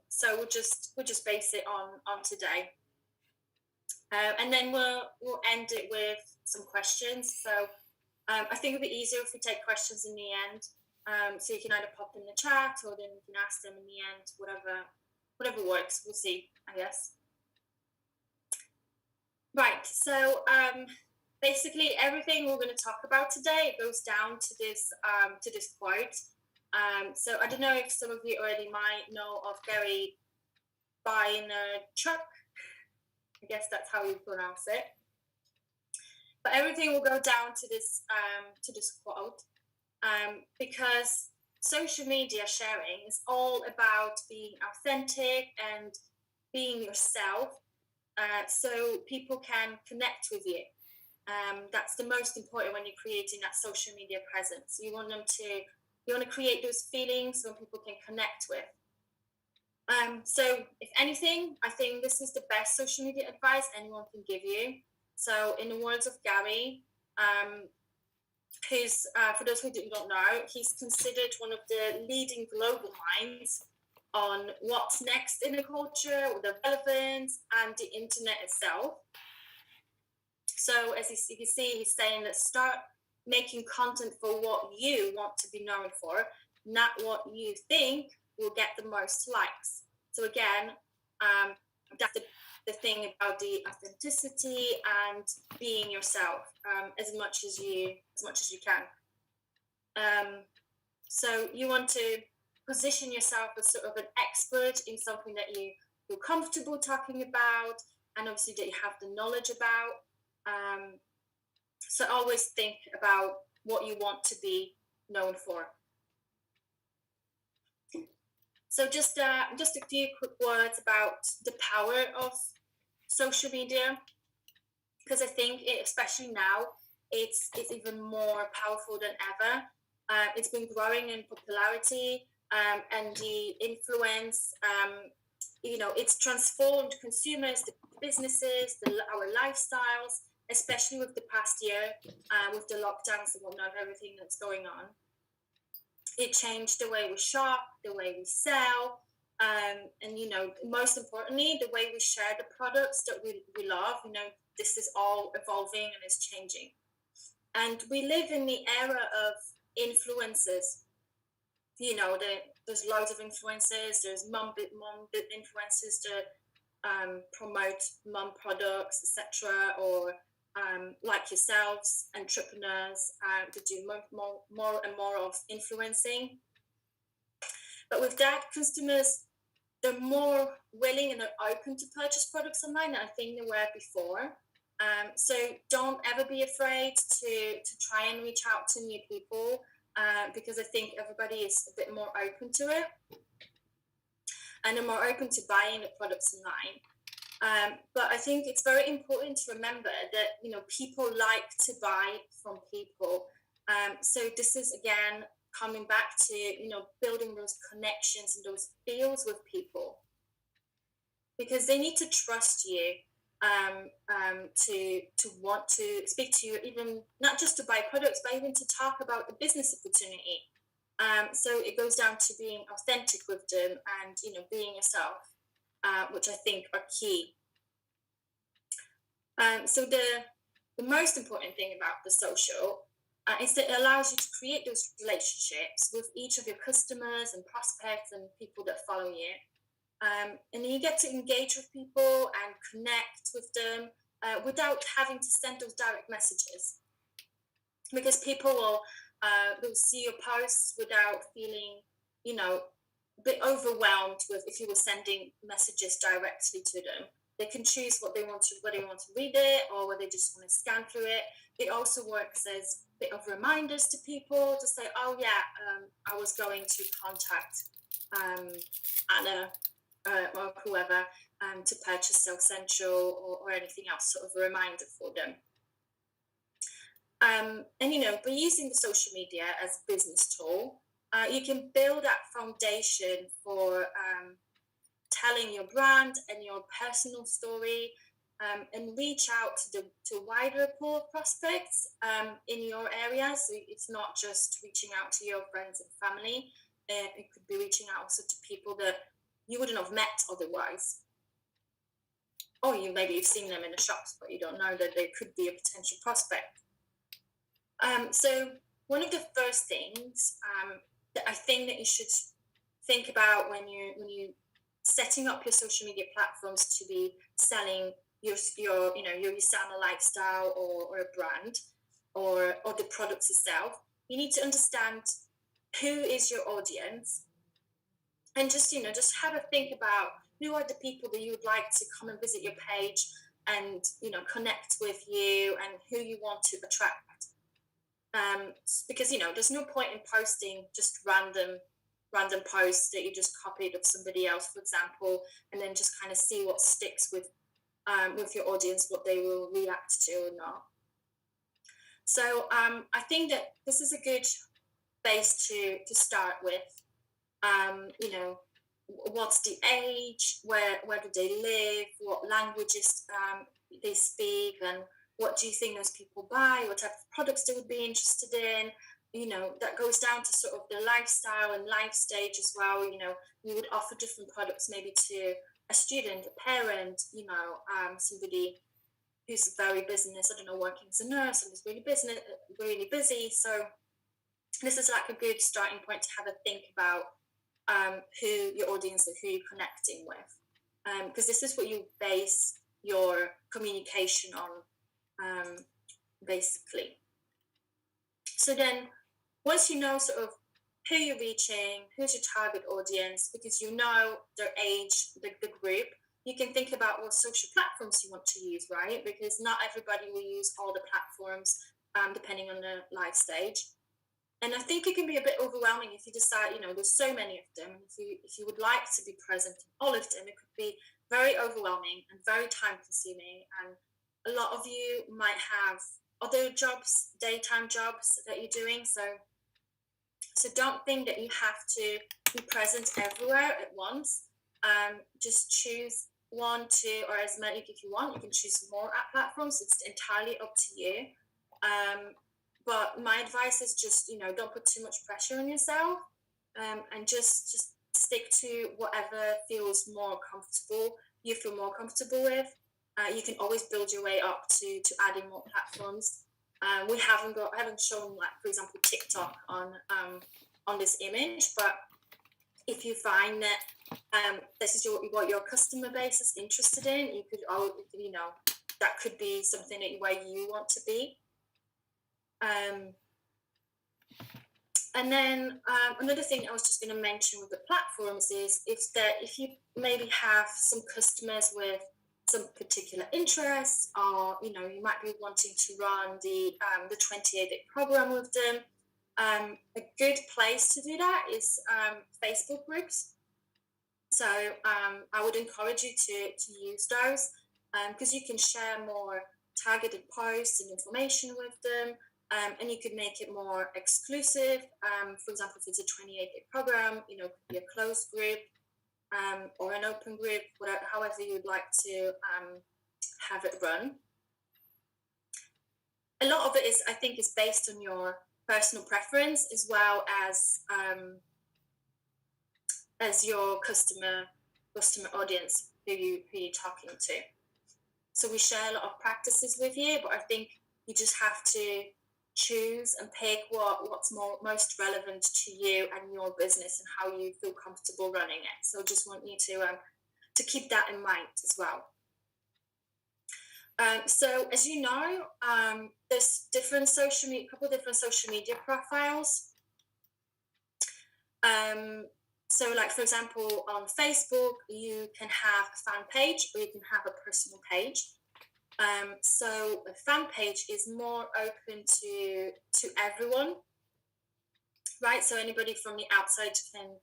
So we'll just base it on today, and then we'll end it with some questions. So I think it'll be easier if we take questions in the end. So you can either pop in the chat or then you can ask them in the end, whatever works. We'll see, I guess. Right. So basically everything we're going to talk about today goes down to this quote. So I don't know if some of you already might know of Gary Vaynerchuk. I guess that's how you pronounce it. But everything will go down to this quote, because social media sharing is all about being authentic and being yourself, so people can connect with you. That's the most important when you're creating that social media presence. You want to create those feelings when people can connect with. So if anything, I think this is the best social media advice anyone can give you. So in the words of Gary, who's, for those who don't know, he's considered one of the leading global minds on what's next in the culture, the relevance, and the internet itself. So as you can see, he's saying that start making content for what you want to be known for, not what you think will get the most likes. So again, that's the thing about the authenticity and being yourself, as much as you can. So you want to position yourself as sort of an expert in something that you feel comfortable talking about, and obviously that you have the knowledge about. So always think about what you want to be known for. So just a few quick words about the power of social media, because I think especially now, it's even more powerful than ever. It's been growing in popularity, and the influence. It's transformed consumers, the businesses, our lifestyles, especially with the past year, with the lockdowns and whatnot, everything that's going on. It changed the way we shop, the way we sell, and most importantly, the way we share the products that we love. This is all evolving and is changing. And we live in the era of influencers. There's loads of influencers. There's mom influencers that promote mom products, etc., or like yourselves, entrepreneurs, to do more and more of influencing. But with that, customers, they're more willing and they're open to purchase products online than I think they were before. So don't ever be afraid to try and reach out to new people, because I think everybody is a bit more open to it, and they're more open to buying the products online. But I think it's very important to remember that, people like to buy from people. So this is, again, coming back to, building those connections and those feels with people, because they need to trust you, to want to speak to you, even not just to buy products, but even to talk about the business opportunity. So it goes down to being authentic with them and, being yourself, which I think are key. So the most important thing about the social is that it allows you to create those relationships with each of your customers and prospects and people that follow you. And you get to engage with people and connect with them without having to send those direct messages, because people will see your posts without feeling, a bit overwhelmed with if you were sending messages directly to them. They can choose whether they want to read it or whether they just want to scan through it. It also works as a bit of reminders to people to say, oh yeah, I was going to contact Anna or whoever to purchase Essential or anything else, sort of a reminder for them. And by using the social media as a business tool, you can build that foundation for telling your brand and your personal story, and reach out to a wider pool of prospects in your area. So it's not just reaching out to your friends and family. It could be reaching out also to people that you wouldn't have met otherwise. Or maybe you've seen them in the shops, but you don't know that they could be a potential prospect. So one of the first things that I think that you should think about when you setting up your social media platforms to be selling your Usama lifestyle or a brand or the products itself, you need to understand who is your audience, and just have a think about who are the people that you would like to come and visit your page and connect with you, and who you want to attract. Because there's no point in posting just random posts that you just copied of somebody else, for example, and then just kind of see what sticks with your audience, what they will react to or not. So I think that this is a good base to start with. What's the age, where do they live, what languages they speak, and what do you think those people buy, what type of products they would be interested in. That goes down to sort of the lifestyle and life stage as well. You would offer different products maybe to a student, a parent, somebody who's very business, I don't know, working as a nurse and is really busy. So this is like a good starting point to have a think about who your audience and who you're connecting with, because this is what you base your communication on, basically. So then once you know sort of who you're reaching, who's your target audience, because you know their age, the group, you can think about what social platforms you want to use, right? Because not everybody will use all the platforms, depending on the life stage. And I think it can be a bit overwhelming if you decide, there's so many of them. If you would like to be present in all of them, it could be very overwhelming and very time consuming. And a lot of you might have other jobs, daytime jobs that you're doing. So don't think that you have to be present everywhere at once. Just choose one, two, or as many if you want. You can choose more platforms. It's entirely up to you. But my advice is just, don't put too much pressure on yourself, and just stick to whatever feels more comfortable, you feel more comfortable with. You can always build your way up to adding more platforms. I haven't shown, like, for example, TikTok on this image, but if you find that this is what your customer base is interested in, you could, that could be something where you want to be. And then another thing I was just going to mention with the platforms is that if you maybe have some customers with some particular interests, or you might be wanting to run the 28-day program with them, a good place to do that is Facebook groups. So I would encourage you to use those, because you can share more targeted posts and information with them. And you could make it more exclusive. For example, if it's a 28-day program, it could be a closed group, or an open group, however you'd like to have it run. A lot of it is, I think, is based on your personal preference, as well as your customer audience who you're talking to. So we share a lot of practices with you, but I think you just have to choose and pick what's most relevant to you and your business and how you feel comfortable running it. So just want you to keep that in mind as well. So as you know, there's couple different social media profiles. So like, for example, on Facebook, you can have a fan page or you can have a personal page. So a fan page is more open to everyone, right? So anybody from the outside can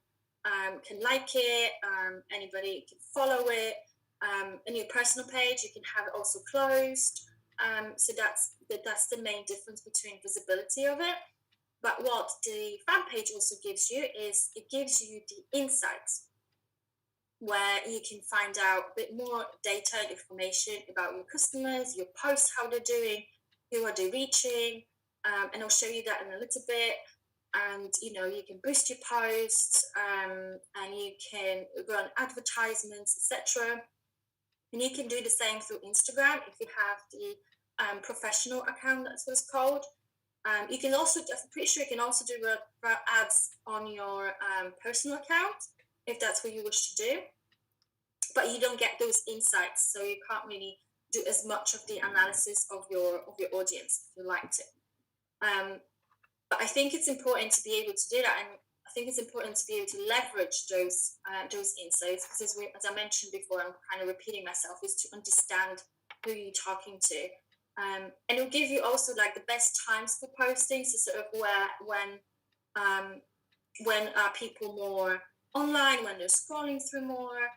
like it, anybody can follow it. And your personal page, you can have it also closed. So that's the main difference between visibility of it. But what the fan page also gives you is it gives you the insights, where you can find out a bit more data and information about your customers, your posts, how they're doing, who are they reaching, and I'll show you that in a little bit. and you can boost your posts, and you can run advertisements, etc. And you can do the same through Instagram if you have the professional account. That's what it's called. You can also, I'm pretty sure you can also do ads on your personal account if that's what you wish to do. But you don't get those insights, so you can't really do as much of the analysis of your audience if you like to. But I think it's important to be able to do that, and I think it's important to be able to leverage those insights, because as I mentioned before, I'm kind of repeating myself, is to understand who you're talking to. And it'll give you also like the best times for posting, so sort of when are people more online, when they're scrolling through more,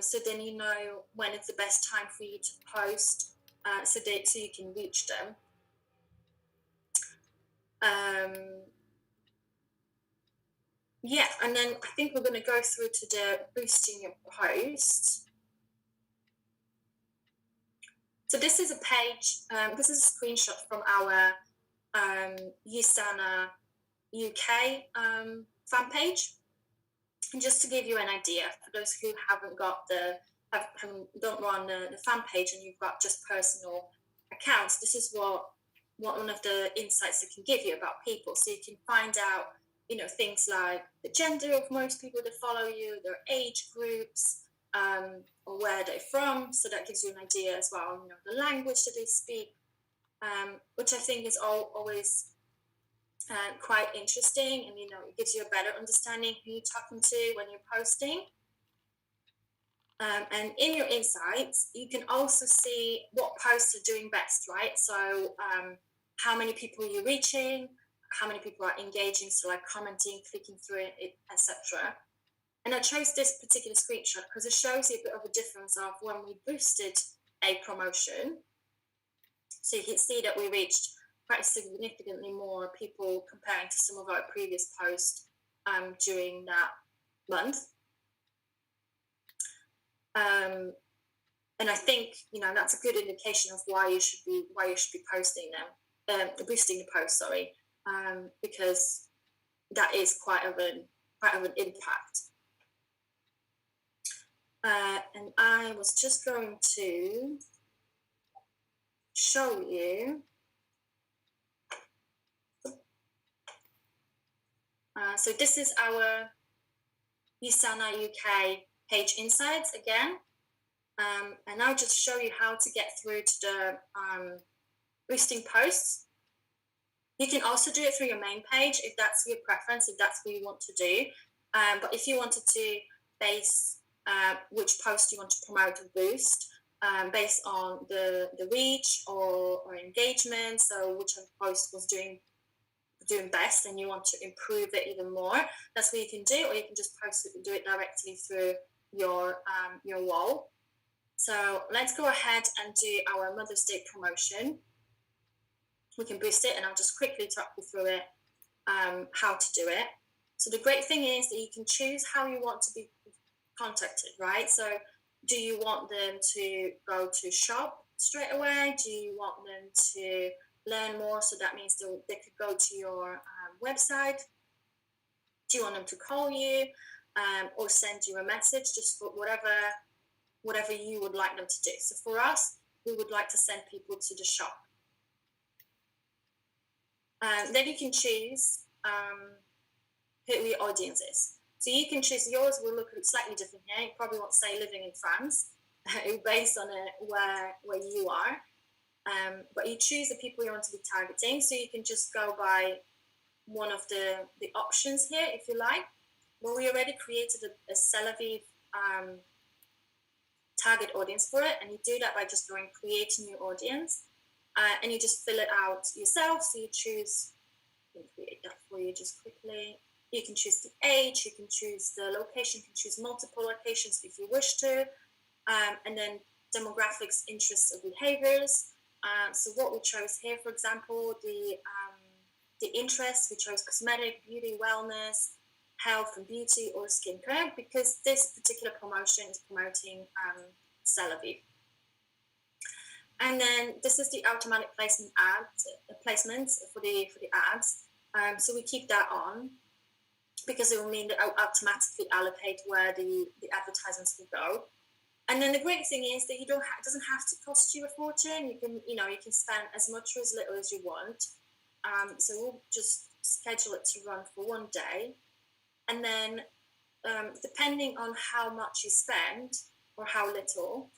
so then you know when it's the best time for you to post, so you can reach them. Yeah, and then I think we're going to go through to the boosting your post. So this is a page, this is a screenshot from our USANA UK fan page. And just to give you an idea, for those who haven't got don't run the fan page and you've got just personal accounts, this is what one of the insights it can give you about people. So you can find out, things like the gender of most people that follow you, their age groups, or where they're from. So that gives you an idea as well, the language that they speak, which I think is always quite interesting, and it gives you a better understanding who you're talking to when you're posting. And in your insights, you can also see what posts are doing best, right? So how many people you're reaching, how many people are engaging, so like commenting, clicking through it, etc. And I chose this particular screenshot because it shows you a bit of a difference of when we boosted a promotion. So you can see that we reached quite significantly more people comparing to some of our previous posts during that month. And I think that's a good indication of why you should be posting them, boosting the post. Sorry, because that is quite of an impact. And I was just going to show you. So this is our USANA UK page insights again. And I'll just show you how to get through to the boosting posts. You can also do it through your main page if that's your preference, if that's what you want to do. But if you wanted to base which post you want to promote or boost based on the reach or engagement, so whichever post was doing best and you want to improve it even more, that's what you can do, or you can just post it and do it directly through your wall. So let's go ahead and do our Mother's Day promotion. We can boost it, and I'll just quickly talk you through it, how to do it. So the great thing is that you can choose how you want to be contacted, right? So do you want them to go to shop straight away? Do you want them to learn more? So that means they could go to your website. Do you want them to call you or send you a message, just for whatever you would like them to do? So for us, we would like to send people to the shop. Then you can choose who your audience is. So you can choose, yours will look slightly different here. You probably won't say living in France based on where you are. But you choose the people you want to be targeting. So you can just go by one of the options here if you like. Well, we already created a Celavive target audience for it, and you do that by just going create a new audience, and you just fill it out yourself. So you choose, let me create that for you just quickly. You can choose the age, you can choose the location, you can choose multiple locations if you wish to, and then demographics, interests, or behaviors. So what we chose here, for example, the interests, we chose cosmetic, beauty, wellness, health and beauty, or skincare, because this particular promotion is promoting Celavive. And then this is the automatic placements for the ads. So we keep that on because it will mean that I'll automatically allocate where the advertisements will go. And then the great thing is that it doesn't have to cost you a fortune. You can spend as much or as little as you want. So we'll just schedule it to run for one day. And then depending on how much you spend or how little,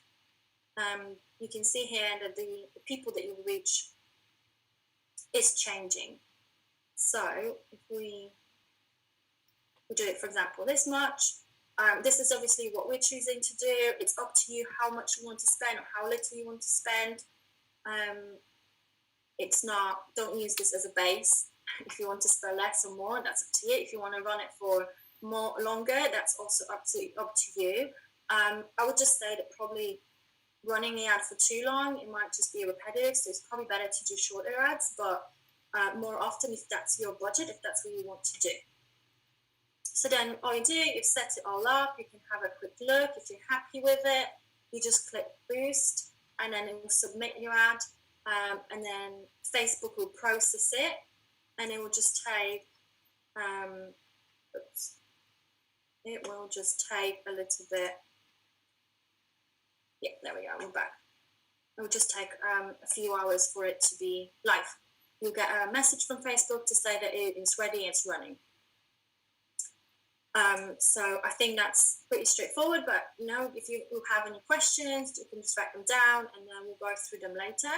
you can see here that the people that you reach is changing. So if we do it, for example, this much, this is obviously what we're choosing to do. It's up to you how much you want to spend or how little you want to spend. Don't use this as a base. If you want to spend less or more, that's up to you. If you want to run it for longer, that's also up to you. I would just say that probably running the ad for too long, it might just be repetitive. So it's probably better to do shorter ads, but more often if that's your budget, if that's what you want to do. So then all you do, you set it all up, you can have a quick look. If you're happy with it, you just click boost and then it will submit your ad, and then Facebook will process it and it will just take, it will just take a little bit. Yeah, there we go, we're back. It will just take a few hours for it to be live. You'll get a message from Facebook to say that it is ready, it's running. So I think that's pretty straightforward, but if you have any questions, you can just write them down and then we'll go through them later.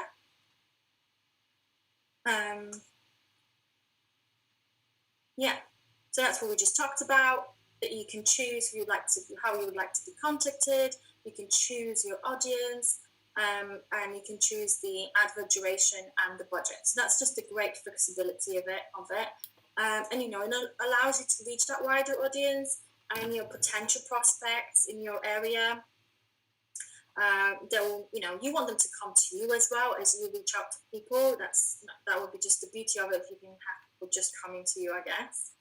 Yeah, so that's what we just talked about, that you can choose how you would like to be contacted, you can choose your audience, and you can choose the advert duration and the budget. So that's just the great flexibility of it. And it allows you to reach that wider audience and your potential prospects in your area. You want them to come to you as well as you reach out to people. That would be just the beauty of it, if you can have people just coming to you, I guess.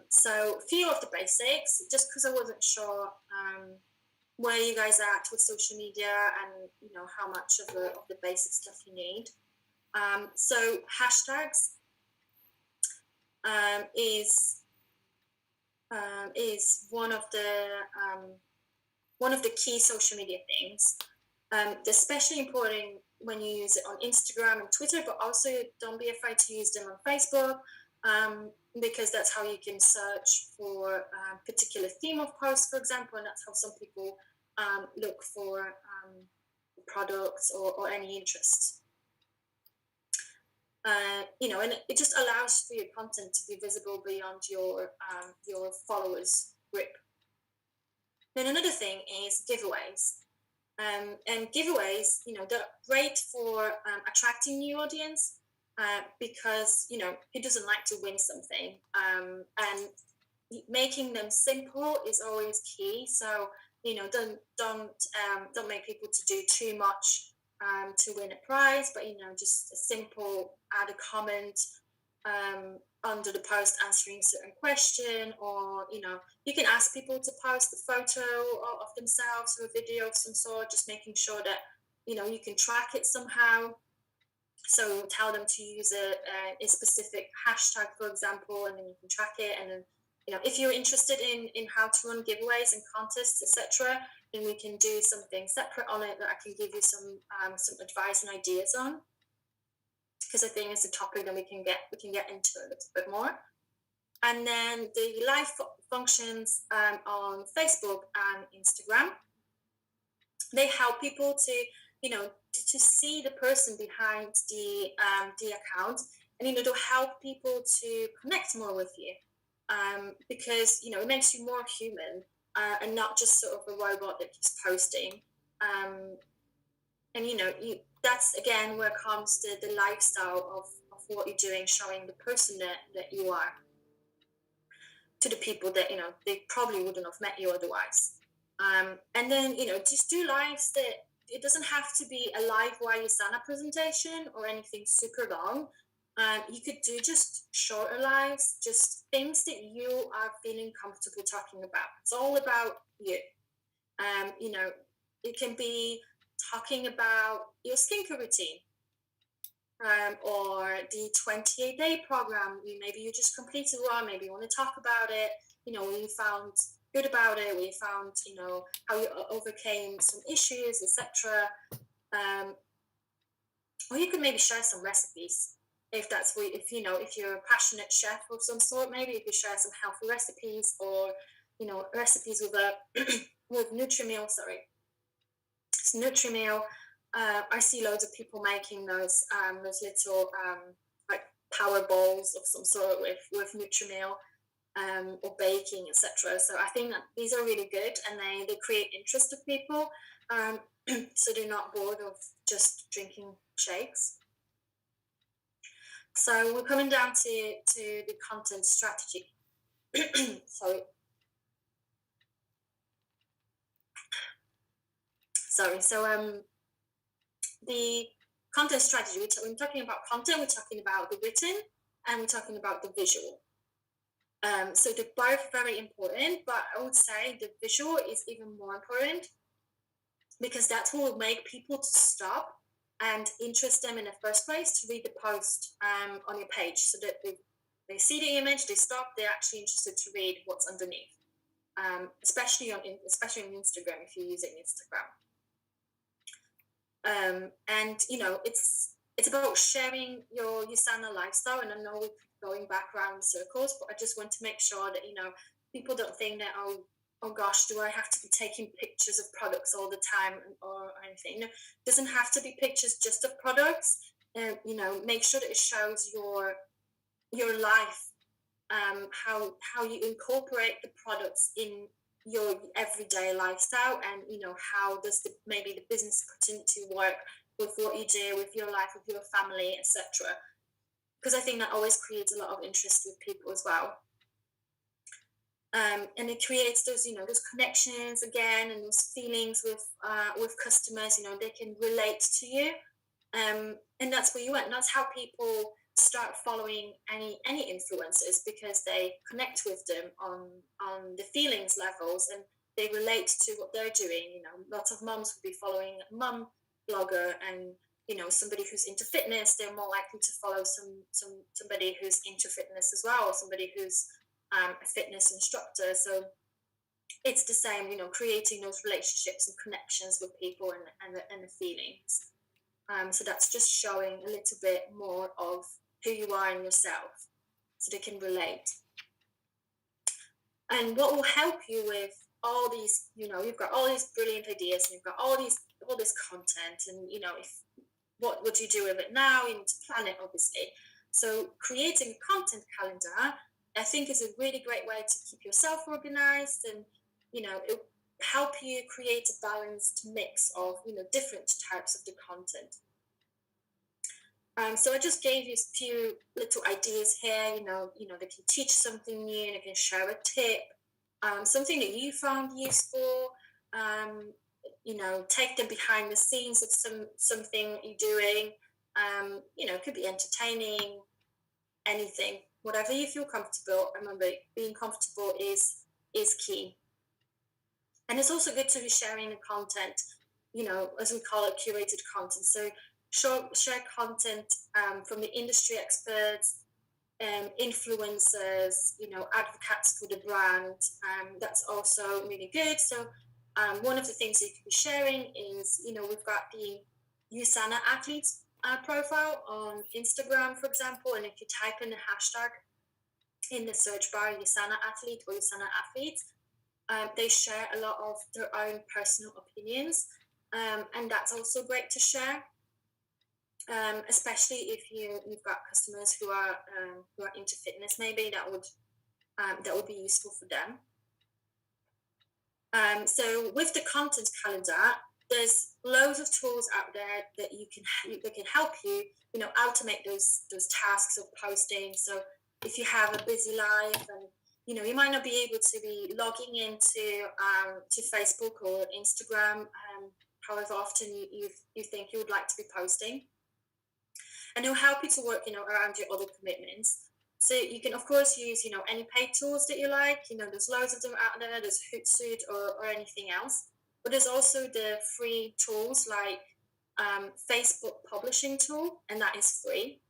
So a few of the basics, just because I wasn't sure where you guys are at with social media and how much of the basic stuff you need. So hashtags is one of the key social media things. They're especially important when you use it on Instagram and Twitter, but also don't be afraid to use them on Facebook, because that's how you can search for a particular theme of posts, for example, and that's how some people look for products or any interests. And it just allows for your content to be visible beyond your followers group. Then another thing is giveaways. And giveaways, they're great for attracting new audience, because, who doesn't like to win something? And making them simple is always key. So, don't make people to do too much to win a prize, but just a simple add a comment under the post answering a certain question, or you can ask people to post a photo of themselves or a video of some sort, just making sure that you can track it somehow. So tell them to use a specific hashtag, for example, and then you can track it. And then if you're interested in how to run giveaways and contests, etc., then we can do something separate on it that I can give you some advice and ideas on, because I think it's a topic that we can get into a little bit more. And then the live functions on Facebook and Instagram, they help people to see the person behind the account, and to help people to connect more with you, because it makes you more human, and not just sort of a robot that keeps posting. And that's again where comes the lifestyle of what you're doing, showing the person that you are to the people that they probably wouldn't have met you otherwise. And then just do lives that it doesn't have to be a live while you stand up presentation or anything super long. You could do just shorter lives, just things that you are feeling comfortable talking about. It's all about you. It can be talking about your skincare routine. or the 28-day program. Maybe you just completed one, maybe you want to talk about it, what you found good about it, what you found, how you overcame some issues, etc. Or you could maybe share some recipes. If that's what, if you're a passionate chef of some sort, maybe you could share some healthy recipes, or recipes with with Nutrimil. Sorry, it's Nutrimil. I see loads of people making those little like power bowls of some sort with Nutrimil, or baking, etc. So I think that these are really good, and they create interest of people, so they're not bored of just drinking shakes. So we're coming down to the content strategy. Sorry. So the content strategy, we're talking about content, we're talking about the written, and we're talking about the visual. So they're both very important, but I would say the visual is even more important, because that's what will make people to stop and interest them in the first place to read the post on your page, so that they see the image, they stop, they're actually interested to read what's underneath, especially on Instagram, if you're using Instagram. And it's about sharing your USANA lifestyle. And I know we're going back around in circles, but I just want to make sure that people don't think that, oh gosh, do I have to be taking pictures of products all the time or anything? It doesn't have to be pictures just of products. Make sure that it shows your life, how you incorporate the products in your everyday lifestyle, and how does maybe the business put into work with what you do with your life, with your family, etc. Because I think that always creates a lot of interest with people as well. And it creates those those connections again, and those feelings with customers. They can relate to you, and that's where you went. And that's how people start following any influencers, because they connect with them on the feelings levels, and they relate to what they're doing. Lots of moms would be following a mum blogger, and somebody who's into fitness, they're more likely to follow somebody who's into fitness as well, or somebody who's a fitness instructor. So it's the same, creating those relationships and connections with people, and the feelings. So that's just showing a little bit more of who you are in yourself, so they can relate. And what will help you with all these, you've got all these brilliant ideas, and you've got all this content, and what would you do with it now? You need to plan it, obviously. So creating a content calendar, I think, is a really great way to keep yourself organized, and it help you create a balanced mix of different types of the content. So I just gave you a few little ideas here. They can teach something new, they can share a tip, something that you found useful. Take them behind the scenes of something you're doing. It could be entertaining, anything, whatever you feel comfortable. Remember, being comfortable is key. And it's also good to be sharing the content, as we call it, curated content. So share content from the industry experts, influencers, advocates for the brand. That's also really good. So one of the things you can be sharing is, we've got the USANA athletes profile on Instagram, for example, and if you type in the hashtag in the search bar, USANA athlete or USANA athletes, they share a lot of their own personal opinions, and that's also great to share, especially if you've got customers who are into fitness. Maybe that would be useful for them. So with the content calendar, there's loads of tools out there that can help you, automate those tasks of posting. So if you have a busy life, and you might not be able to be logging into to Facebook or Instagram, however often you think you would like to be posting, and it'll help you to work around your other commitments. So you can, of course, use any paid tools that you like. There's loads of them out there. There's Hootsuite or anything else. But there's also the free tools like Facebook publishing tool, and that is free.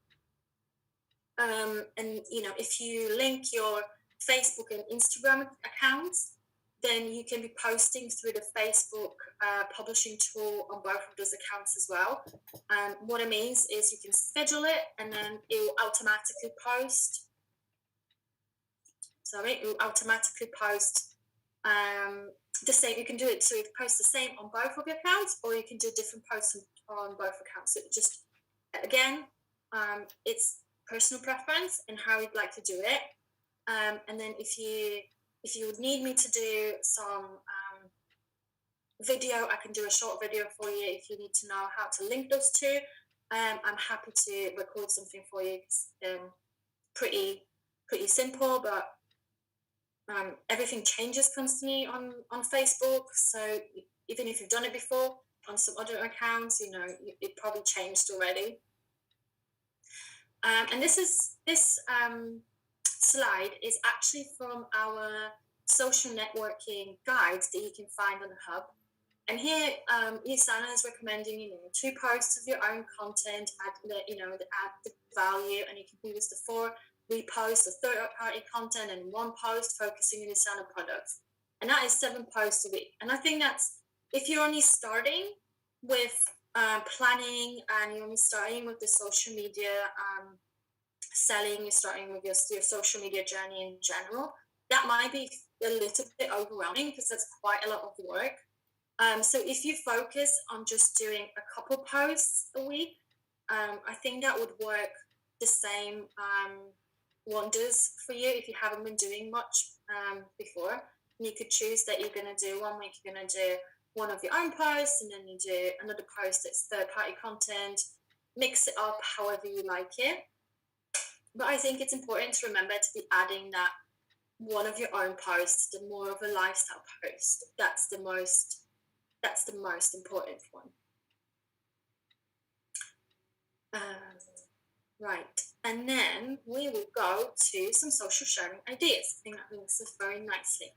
And if you link your Facebook and Instagram accounts, then you can be posting through the Facebook publishing tool on both of those accounts as well. What it means is you can schedule it, and then it will automatically post. It will automatically post the same. You can do it so it posts the same on both of your accounts, or you can do different posts on both accounts. It just, again, it's personal preference and how you'd like to do it. And then if you would need me to do some video, I can do a short video for you if you need to know how to link those two. I'm happy to record something for you. It's pretty simple, but everything changes constantly on Facebook. So even if you've done it before on some other accounts, it probably changed already. And this slide is actually from our social networking guides that you can find on the hub. And here, Isana is recommending, 2 posts of your own content, add the value, and you can use the 4 reposts of third-party content and 1 post focusing on Isana products. And that is 7 posts a week. And I think that's, if you're only starting with planning and you're only starting with the social media selling, you're starting with your social media journey in general, that might be a little bit overwhelming because that's quite a lot of work. So if you focus on just doing a couple posts a week, I think that would work the same wonders for you if you haven't been doing much before. And you could choose that you're going to do 1 week, you're going to do 1 of your own posts, and then you do another post that's third-party content. Mix it up however you like it. But I think it's important to remember to be adding that 1 of your own posts, the more of a lifestyle post. That's the most important one. Right, and then we will go to some social sharing ideas. I think that links us very nicely.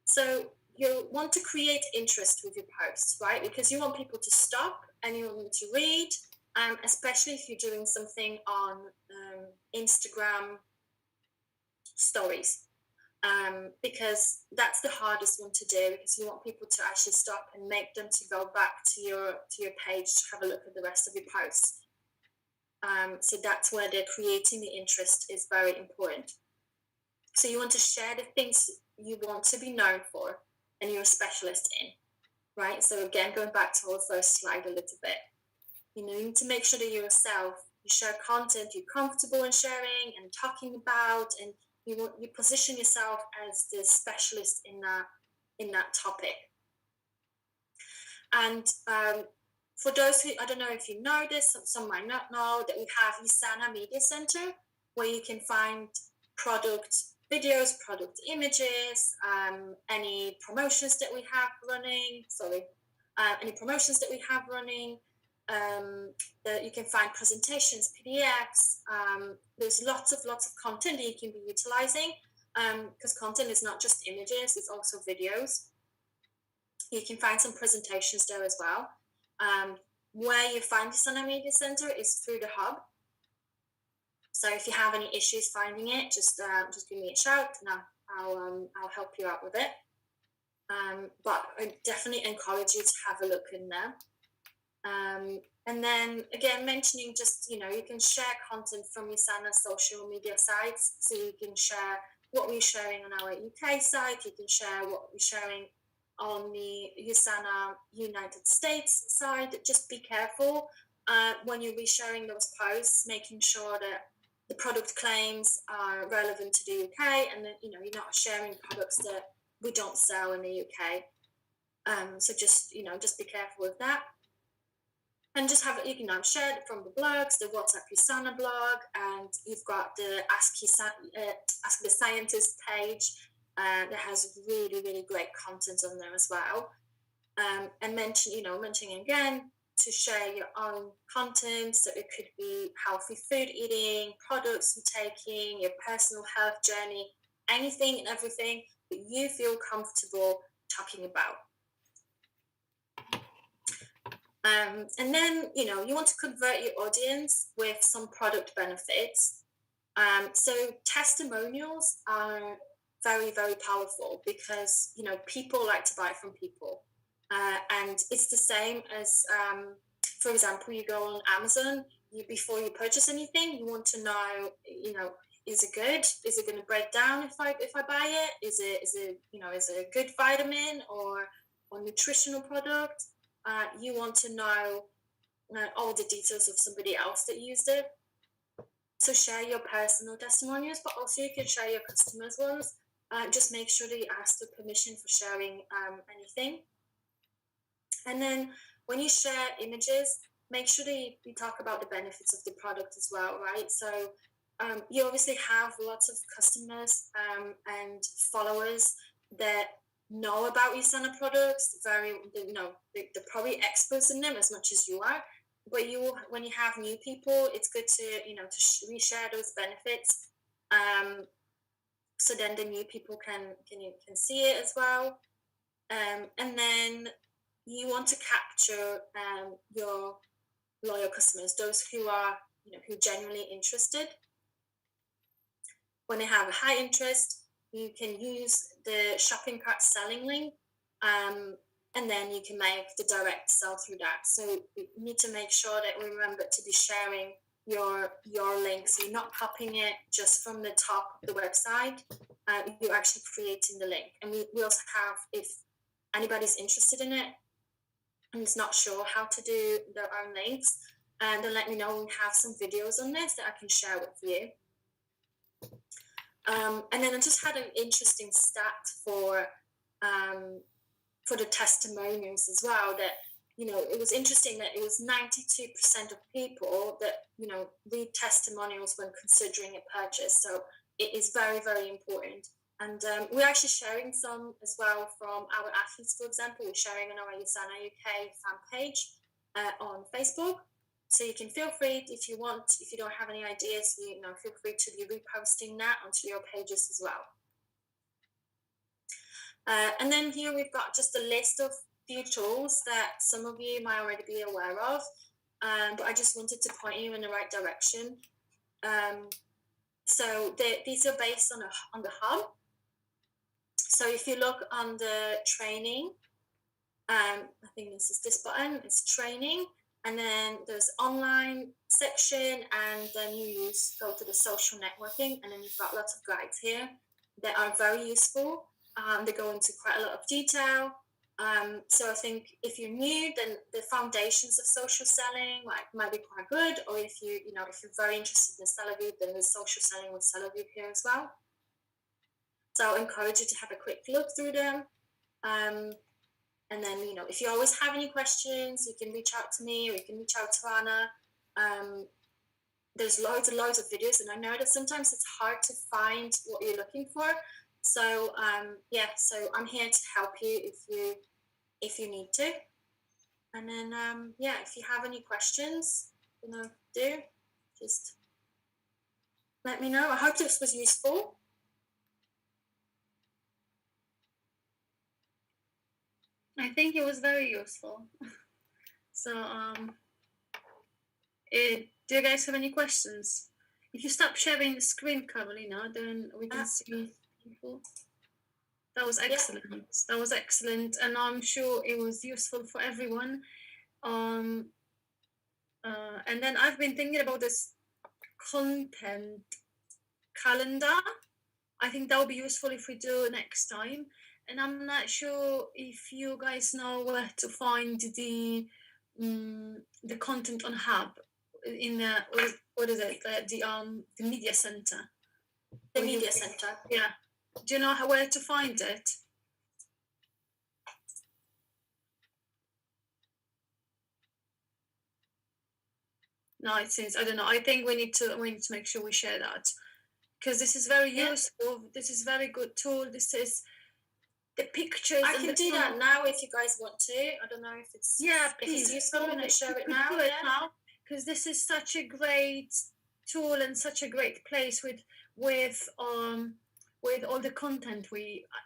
So you want to create interest with your posts, right? Because you want people to stop and you want them to read, especially if you're doing something on Instagram stories. Because that's the hardest one to do, because you want people to actually stop and make them to go back to your page to have a look at the rest of your posts. So that's where the creating the interest is very important. So you want to share the things you want to be known for and you're a specialist in, right? So again, going back to our first slide a little bit, you need to make sure that you share content you're comfortable in sharing and talking about, and you position yourself as the specialist in that topic. And for those who, I don't know if you know this, some might not know, that we have Isana Media Center, where you can find product videos, product images, any promotions that we have running. You can find presentations, PDFs. There's lots of content that you can be utilizing, because content is not just images, it's also videos. You can find some presentations there as well. Where you find the Isana Media Center is through the hub. So if you have any issues finding it, just give me a shout and I'll help you out with it. But I definitely encourage you to have a look in there. And then again, mentioning just, you can share content from Isana social media sites. So you can share what we're sharing on our UK site. You can share what we're sharing on the Isana United States side. Just be careful when you're resharing those posts, making sure that the product claims are relevant to the UK, and that you're not sharing products that we don't sell in the UK. So just be careful with that, and just have it. Share it from the blogs, the WhatsApp Isana blog, and you've got the Ask the Scientist page. That has really, really great content on there as well. And mentioning again to share your own content. So it could be healthy food eating, products you're taking, your personal health journey, anything and everything that you feel comfortable talking about. And then, you want to convert your audience with some product benefits. So testimonials are very, very powerful because, people like to buy from people. And it's the same as, for example, you go on Amazon, before you purchase anything, you want to know, is it good? Is it going to break down if I buy it? Is it a good vitamin or nutritional product? You want to know all the details of somebody else that used it. So share your personal testimonials, but also you can share your customers' ones. Just make sure that you ask the permission for sharing anything. And then when you share images, make sure that you talk about the benefits of the product as well, right? So you obviously have lots of customers and followers that know about Usana products. They're probably experts in them as much as you are. But when you have new people, it's good to reshare those benefits, so then the new people can see it as well. And then you want to capture your loyal customers, those who are who genuinely interested. When they have a high interest, you can use the shopping cart selling link, and then you can make the direct sell through that. So you need to make sure that we remember to be sharing your link. So you're not copying it just from the top of the website. You're actually creating the link. And we also have, if anybody's interested in it and is not sure how to do their own links, and then let me know. We have some videos on this that I can share with you. And then I just had an interesting stat for the testimonials as well, that it was interesting that it was 92% of people that read testimonials when considering a purchase. So it is very, very important. And we're actually sharing some as well from our athletes. For example, we're sharing on our Usana UK fan page on Facebook. So you can feel free, if you want, if you don't have any ideas, feel free to be reposting that onto your pages as well. And then here we've got just a list of few tools that some of you might already be aware of, but I just wanted to point you in the right direction. So these are based on the hub. So if you look on the training, I think this is this button, it's training, and then there's online section, and then you go to the social networking, and then you've got lots of guides here that are very useful. They go into quite a lot of detail. So I think if you're new, then the foundations of social selling might be quite good. Or if you're very interested in Sellerview, then there's social selling with Sellerview here as well. So I encourage you to have a quick look through them. And then, if you always have any questions, you can reach out to me, or you can reach out to Anna. There's loads and loads of videos, and I know that sometimes it's hard to find what you're looking for. So so I'm here to help you if you need to. And then if you have any questions, just let me know. I hope this was useful. I think it was very useful. So do you guys have any questions? If you stop sharing the screen, Carolina, then we can see people. That was excellent. Yeah. That was excellent, and I'm sure it was useful for everyone. And then I've been thinking about this content calendar. I think that would be useful if we do next time. And I'm not sure if you guys know where to find the content on Hub in the what is it, the media center. The media center. Yeah. Do you know where to find it? No, it seems, I don't know. I think we need to make sure we share that, because this is very useful. This is very good tool. This is the pictures. I can do that now if you guys want to. I don't know if it's please. If it's useful. I'm gonna show it now. Because this is such a great tool and such a great place with with all the content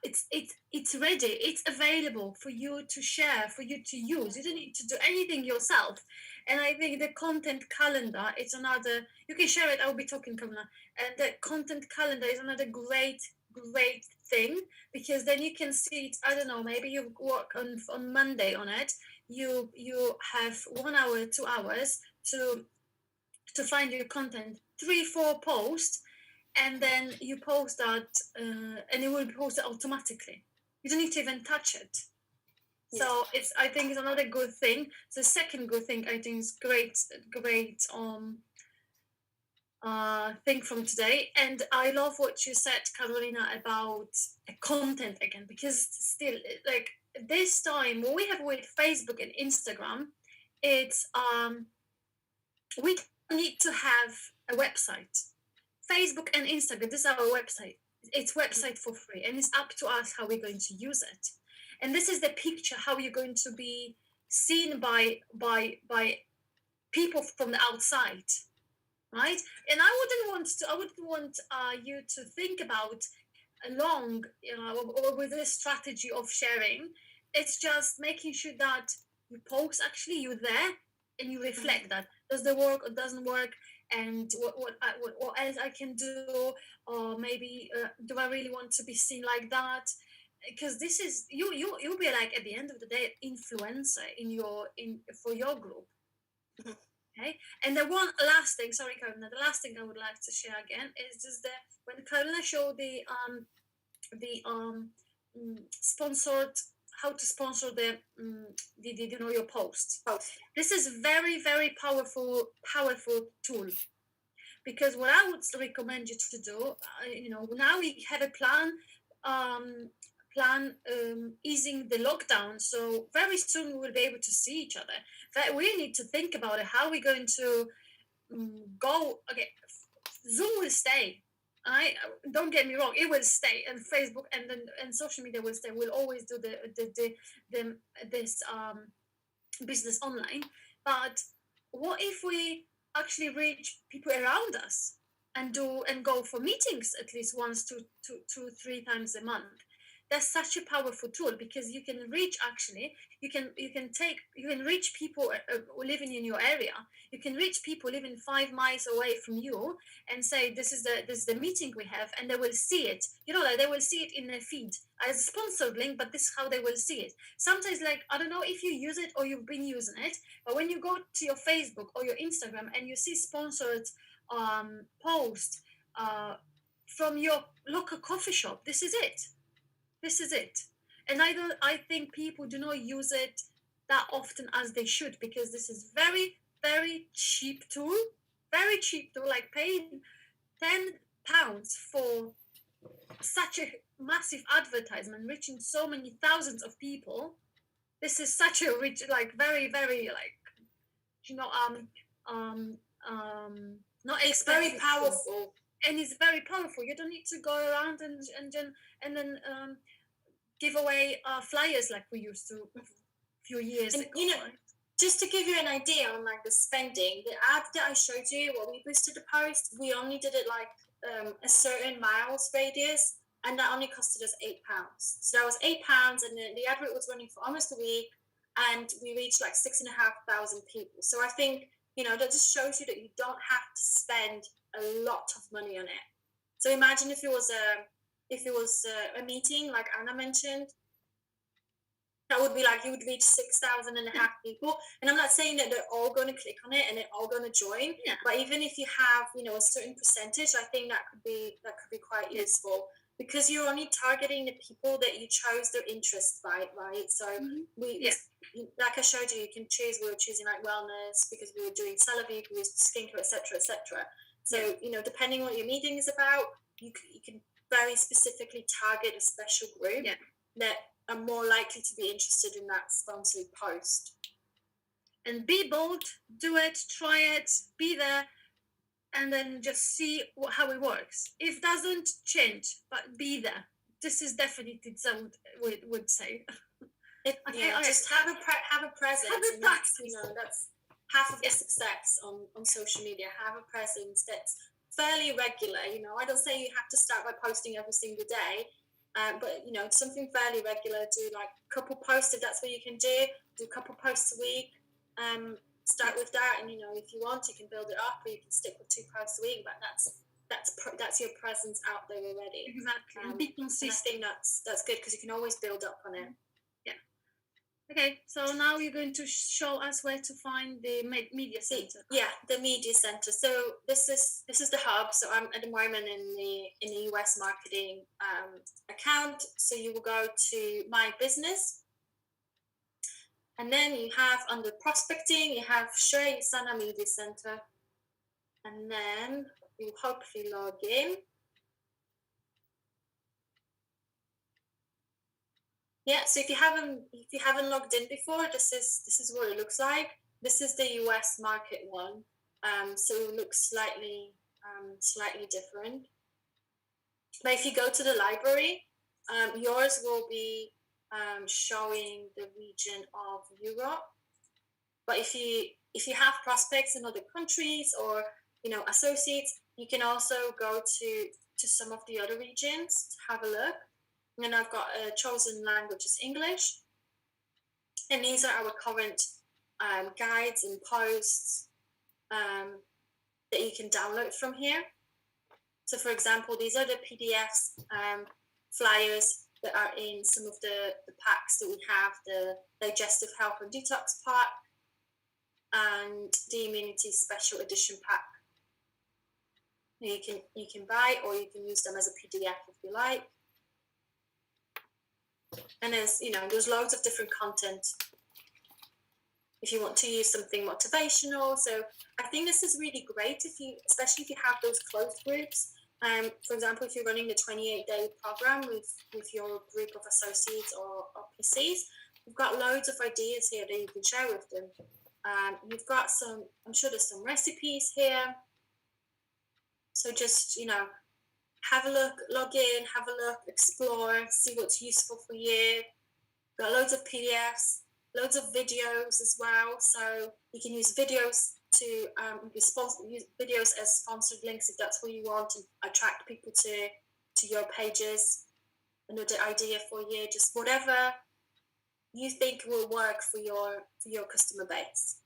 it's ready, it's available for you to share, for you to use. You don't need to do anything yourself. And I think the content calendar is another, you can share it, I'll be talking, Kamala. And the content calendar is another great thing, because then you can see it, I don't know, maybe you work on Monday on it, you have 1 hour, 2 hours to find your content, 3-4 posts, and then you post that, and it will be posted automatically. You don't need to even touch it. So it's, I think, it's another good thing. The second good thing I think is great thing from today. And I love what you said, Carolina, about content again, because still, like this time, what we have with Facebook and Instagram, it's we don't need to have a website. Facebook and Instagram, this is our website. It's website for free, and it's up to us how we're going to use it. And this is the picture how you're going to be seen by people from the outside, right? And I wouldn't want you to think about along, or with this strategy of sharing. It's just making sure that you post, actually you're there, and you reflect that does it work or doesn't work, and what else I can do, or maybe do I really want to be seen like that? Because this is you'll be like, at the end of the day, influencer for your group. Okay. And the one last thing, sorry, Karina, the last thing I would like to share again is just that when Karina showed the sponsored, how to sponsor the your post. This is very powerful tool, because what I would recommend you to do, now we have a plan easing the lockdown, so very soon we will be able to see each other. That we need to think about it, how we're going to go. Okay, Zoom will stay. I don't get me wrong, it will stay, and Facebook and social media will stay. We'll always do this business online. But what if we actually reach people around us and go for meetings at least once to 2-3 times a month? That's such a powerful tool, because you can reach, actually you can reach people living in your area. You can reach people living 5 miles away from you and say, this is the meeting we have, and they will see it, like they will see it in their feed as a sponsored link, but this is how they will see it. Sometimes, like, I don't know if you use it or you've been using it, but when you go to your Facebook or your Instagram and you see sponsored post from your local coffee shop, this is it. And I think people do not use it that often as they should, because this is very cheap tool, like paying £10 for such a massive advertisement reaching so many thousands of people. This is such a rich, like very like, not it's very powerful. And it's very powerful. You don't need to go around and then give away flyers like we used to a few years ago. Just to give you an idea on like the spending, the ad that I showed you, what we boosted the post, we only did it like a certain miles radius, and that only costed us £8. So that was £8, and the advert was running for almost a week, and we reached like 6,500 people. So I think that just shows you that you don't have to spend a lot of money on it. So imagine if it was a meeting like Anna mentioned, that would be like you would reach 6,500 people. And I'm not saying that they're all going to click on it and they're all going to join, but even if you have a certain percentage, I think that could be quite useful, because you're only targeting the people that you chose their interests by, right? So like I showed you, you can choose. We were choosing like wellness because we were doing CeraVe, we were skincare, etc. So depending on what your meeting is about, you can very specifically target a special group that are more likely to be interested in that sponsored post. And be bold, do it, try it, be there, and then just see how it works. If it doesn't, change, but be there. This is definitely what I would say. Just have a presence. And that's half of the success on social media. Have a presence that's fairly regular. I don't say you have to start by posting every single day, but something fairly regular. Do like a couple posts if that's what you can do. Do a couple posts a week. Start with that, and if you want, you can build it up, or you can stick with 2 posts a week. But that's your presence out there already. Exactly. And be And I consistent. think that's good because you can always build up on it. Okay, so now you're going to show us where to find the media center. Yeah, the media center. So this is the hub. So I'm at the moment in the US marketing account. So you will go to my business, and then you have under prospecting, you have share USANA Media Center, and then you hopefully log in. Yeah, so if you haven't logged in before, this is what it looks like. This is the US market one. So it looks slightly different. But if you go to the library, yours will be showing the region of Europe. But if you have prospects in other countries or associates, you can also go to some of the other regions to have a look. And I've got a chosen language is English. And these are our current guides and posts that you can download from here. So for example, these are the PDFs, flyers that are in some of the packs that we have, the digestive health and detox pack and the immunity special edition pack. You can buy, or you can use them as a PDF if you like. And there's loads of different content if you want to use something motivational. So I think this is really great especially if you have those closed groups. For example, if you're running the 28-day program with your group of associates or PCs, you've got loads of ideas here that you can share with them. You've got I'm sure there's some recipes here. So just, have a look, log in, have a look, explore, see what's useful for you. Got loads of PDFs, loads of videos as well. So you can use videos to use videos as sponsored links if that's what you want, to attract people to your pages. Another idea for you, just whatever you think will work for your customer base.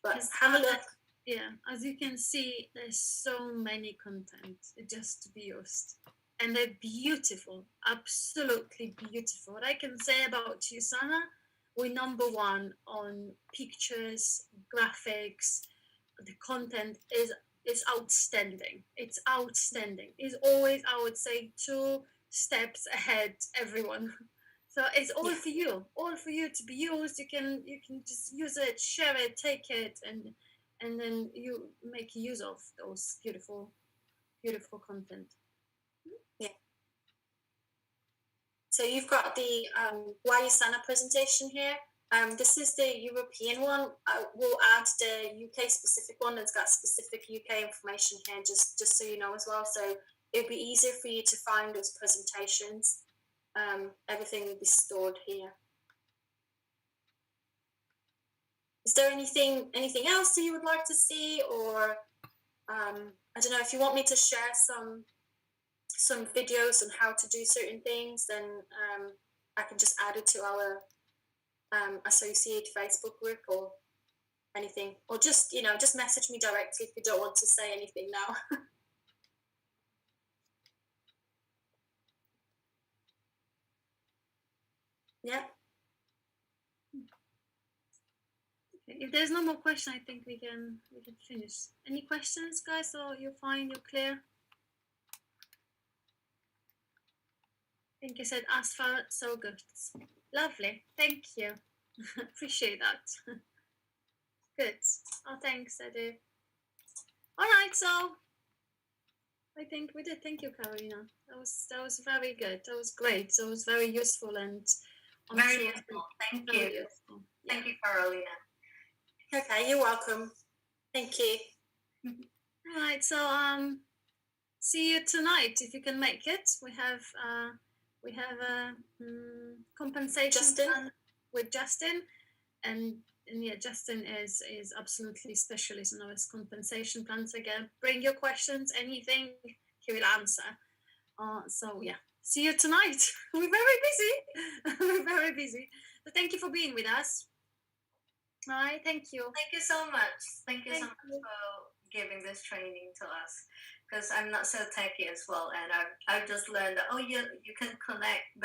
But have a look. Yeah, as you can see, there's so many content just to be used. And they're beautiful, absolutely beautiful. What I can say about USANA, we're number 1 on pictures, graphics. The content is outstanding. It's outstanding. It's always, I would say, 2 steps ahead everyone. So it's all for you to be used. You can just use it, share it, take it, and then you make use of those beautiful content. Yeah. So you've got the Why USANA presentation here. This is the European one. We'll add the UK specific one that's got specific UK information here, just so you know as well. So it'll be easier for you to find those presentations. Everything will be stored here. Is there anything else that you would like to see, or I don't know, if you want me to share some videos on how to do certain things, then I can just add it to our associate Facebook group or anything, or just message me directly if you don't want to say anything now. Yeah. If there's no more question, I think we can finish. Any questions, guys, or you're fine, you're clear? I think you said as far so good. Lovely, thank you. Appreciate that. Good. Oh, thanks, I do. All right, so I think we did. Thank you, Karolina. That was very good. That was great. That was very useful and very useful. Thank you. Useful. Thank you, Karolina. Okay, you're welcome. Thank you. All right, so see you tonight if you can make it. We have a compensation Justin? plan with Justin, and yeah, Justin is absolutely specialist in risk compensation plans. Again, bring your questions, anything he will answer. So yeah, see you tonight. We're very busy. We're very busy. So thank you for being with us. All right, thank you. Thank you so much. Thank you so Thank much you. for giving this training to us. Because I'm not so techy as well, and I've just learned that you can connect the